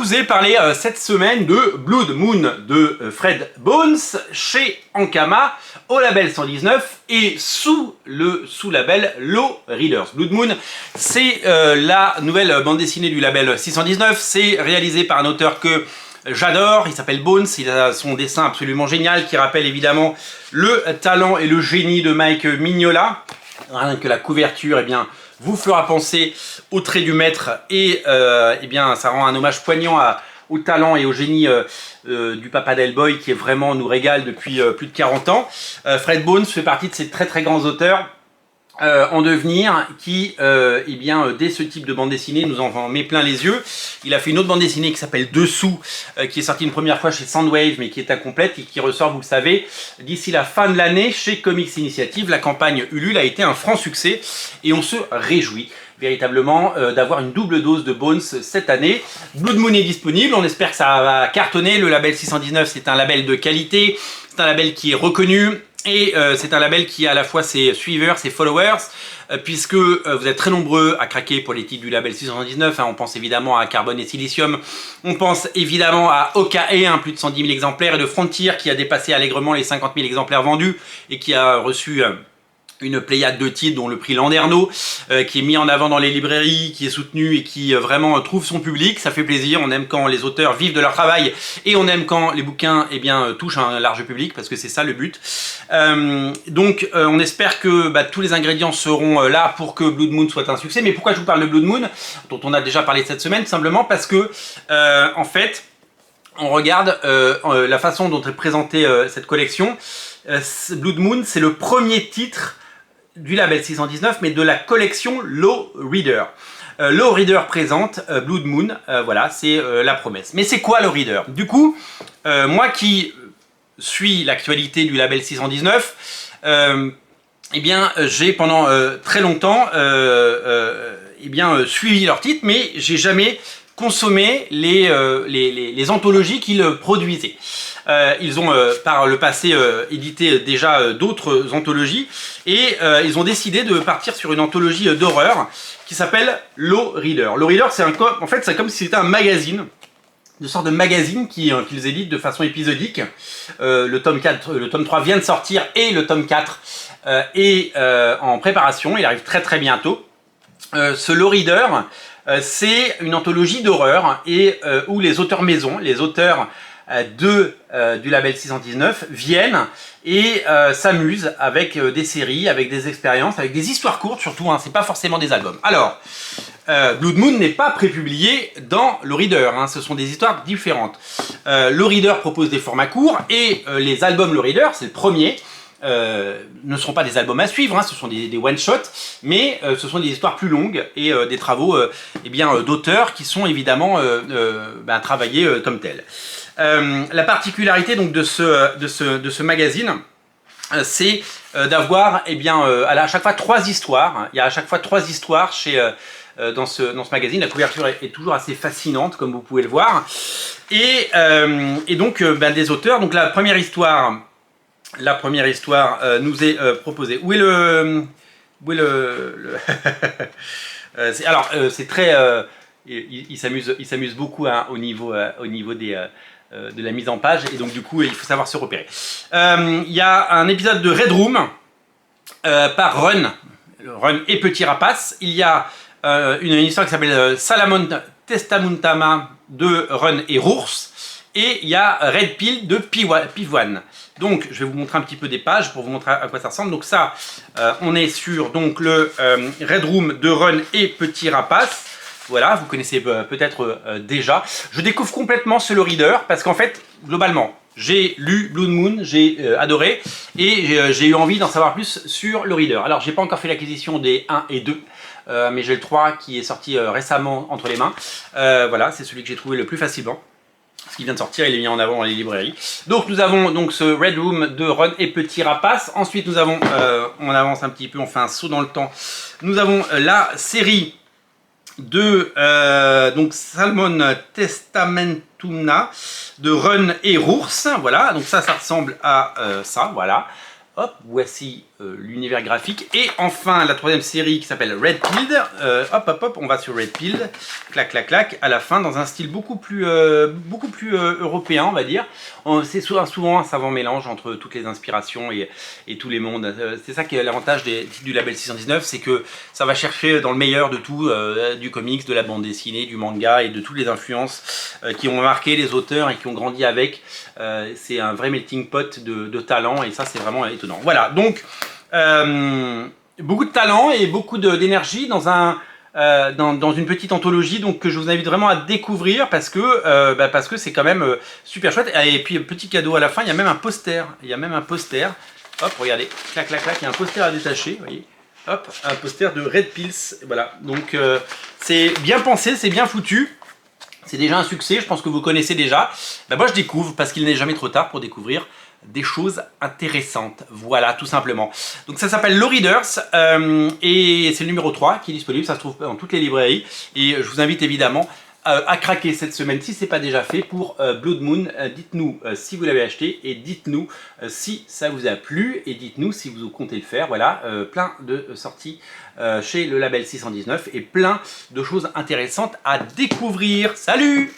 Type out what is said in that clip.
vous ai parlé cette semaine de Blood Moon de Fred Bones chez Ankama au label 119 et sous le sous-label Low Readers. Blood Moon, c'est la nouvelle bande dessinée du label 619. C'est réalisé par un auteur que j'adore, il s'appelle Bones, il a son dessin absolument génial qui rappelle évidemment le talent et le génie de Mike Mignola. Rien que la couverture, eh bien, vous fera penser au trait du maître et eh bien, ça rend un hommage poignant au talent et au génie du papa d'Hellboy qui est vraiment nous régale depuis plus de 40 ans. Fred Bones fait partie de ces très grands auteurs en devenir qui, eh bien, dès ce type de bande dessinée nous en met plein les yeux. Il a fait une autre bande dessinée qui s'appelle Dessous, qui est sortie une première fois chez Soundwave mais qui est incomplète et qui ressort, vous le savez, d'ici la fin de l'année chez Comics Initiative. La campagne Ulule a été un franc succès et on se réjouit véritablement d'avoir une double dose de Bones cette année. Blood Moon est disponible, on espère que ça va cartonner. Le label 619, c'est un label de qualité, c'est un label qui est reconnu. Et c'est un label qui a à la fois ses suiveurs, ses followers, puisque vous êtes très nombreux à craquer pour les titres du label 619. Hein, on pense évidemment à Carbone et Silicium, on pense évidemment à OKE, plus de 110 000 exemplaires, et de Frontier qui a dépassé allègrement les 50 000 exemplaires vendus et qui a reçu une pléiade de titres dont le prix Landerneau qui est mis en avant dans les librairies, qui est soutenu et qui vraiment trouve son public. Ça fait plaisir, on aime quand les auteurs vivent de leur travail et on aime quand les bouquins eh bien, touchent un large public parce que c'est ça le but. Donc on espère que tous les ingrédients seront là pour que Blood Moon soit un succès. Mais pourquoi je vous parle de Blood Moon, dont on a déjà parlé cette semaine? Simplement parce que en fait on regarde la façon dont est présentée cette collection. Blood Moon, c'est le premier titre du label 619, mais de la collection Low Reader. Low Reader présente Blood Moon, voilà, c'est la promesse. Mais c'est quoi Low Reader? Du coup, moi qui suis l'actualité du label 619, eh bien, j'ai pendant très longtemps eh bien, suivi leurs titres, mais j'ai jamais consommé les anthologies qu'ils produisaient. Ils ont par le passé édité déjà d'autres anthologies et ils ont décidé de partir sur une anthologie d'horreur qui s'appelle Low Reader. Low Reader, c'est en fait c'est comme si c'était un magazine, une sorte de magazine qu'ils éditent de façon épisodique. Le tome 4, le tome 3 vient de sortir et le tome 4 est en préparation, il arrive très bientôt. Ce Low Reader, c'est une anthologie d'horreur et où les auteurs maison, les auteurs du label 619 viennent et s'amusent avec des séries, avec des expériences, avec des histoires courtes surtout, hein, c'est pas forcément des albums. Alors, Blood Moon n'est pas prépublié dans Low Reader, hein, ce sont des histoires différentes. Low Reader propose des formats courts et les albums Low Reader, c'est le premier, ne seront pas des albums à suivre, hein, ce sont des one-shots, mais ce sont des histoires plus longues et des travaux eh bien, d'auteurs qui sont évidemment travaillés comme tels. La particularité donc de ce magazine, c'est d'avoir eh bien, à chaque fois 3 histoires. Hein. Il y a à chaque fois 3 histoires dans ce magazine. La couverture est toujours assez fascinante, comme vous pouvez le voir. Et donc des auteurs. Donc la première histoire nous est proposée. Où est le alors c'est très il s'amuse beaucoup hein, au niveau de la mise en page et donc du coup il faut savoir se repérer. Il y a un épisode de Red Room par Run et Petit Rapace. Il y a une histoire qui s'appelle Salamon Testamuntama de Run et Rours. Et il y a Red Pill de Pivoine. Donc, je vais vous montrer un petit peu des pages pour vous montrer à quoi ça ressemble. Donc ça, on est sur donc, le Red Room de Run et Petit Rapace. Voilà, vous connaissez peut-être déjà. Je découvre complètement ce Low Reader parce qu'en fait, globalement, j'ai lu Blood Moon, j'ai adoré et j'ai eu envie d'en savoir plus sur Low Reader. Alors, j'ai pas encore fait l'acquisition des 1 et 2. Mais j'ai le 3 qui est sorti récemment entre les mains. Voilà, c'est celui que j'ai trouvé le plus facilement. Ce qui vient de sortir, il est mis en avant dans les librairies. Donc nous avons donc ce Red Room de Run et Petit Rapace. Ensuite nous avons, on avance un petit peu, on fait un saut dans le temps. Nous avons la série de donc Salmon Testamentuna de Run et Rours. Voilà, donc ça ressemble à ça, voilà. Hop, voici l'univers graphique. Et enfin, la troisième série qui s'appelle Red Pilled. Hop, on va sur Red Pilled. Clac, clac, clac. À la fin, dans un style beaucoup plus européen, on va dire. C'est souvent un savant mélange entre toutes les inspirations et tous les mondes. C'est ça qui est l'avantage des titres du label 619, c'est que ça va chercher dans le meilleur de tout, du comics, de la bande dessinée, du manga et de toutes les influences qui ont marqué les auteurs et qui ont grandi avec. C'est un vrai melting pot de talent et ça, c'est vraiment étonnant. Voilà, donc beaucoup de talent et beaucoup d'énergie dans une petite anthologie donc que je vous invite vraiment à découvrir parce que c'est quand même super chouette. Et puis petit cadeau à la fin, il y a même un poster. Hop, regardez, clac, clac, clac, il y a un poster à détacher, vous voyez. Hop, un poster de Red Pills. Voilà, donc c'est bien pensé, c'est bien foutu. C'est déjà un succès, je pense que vous connaissez déjà. Moi je découvre parce qu'il n'est jamais trop tard pour découvrir des choses intéressantes. Voilà, tout simplement. Donc ça s'appelle Low Readers et c'est le numéro 3 qui est disponible. Ça se trouve dans toutes les librairies. Et je vous invite évidemment à craquer cette semaine si ce n'est pas déjà fait pour Blood Moon. Dites-nous si vous l'avez acheté et dites-nous si ça vous a plu et dites-nous si vous comptez le faire. Voilà, plein de sorties chez le label 619 et plein de choses intéressantes à découvrir. Salut!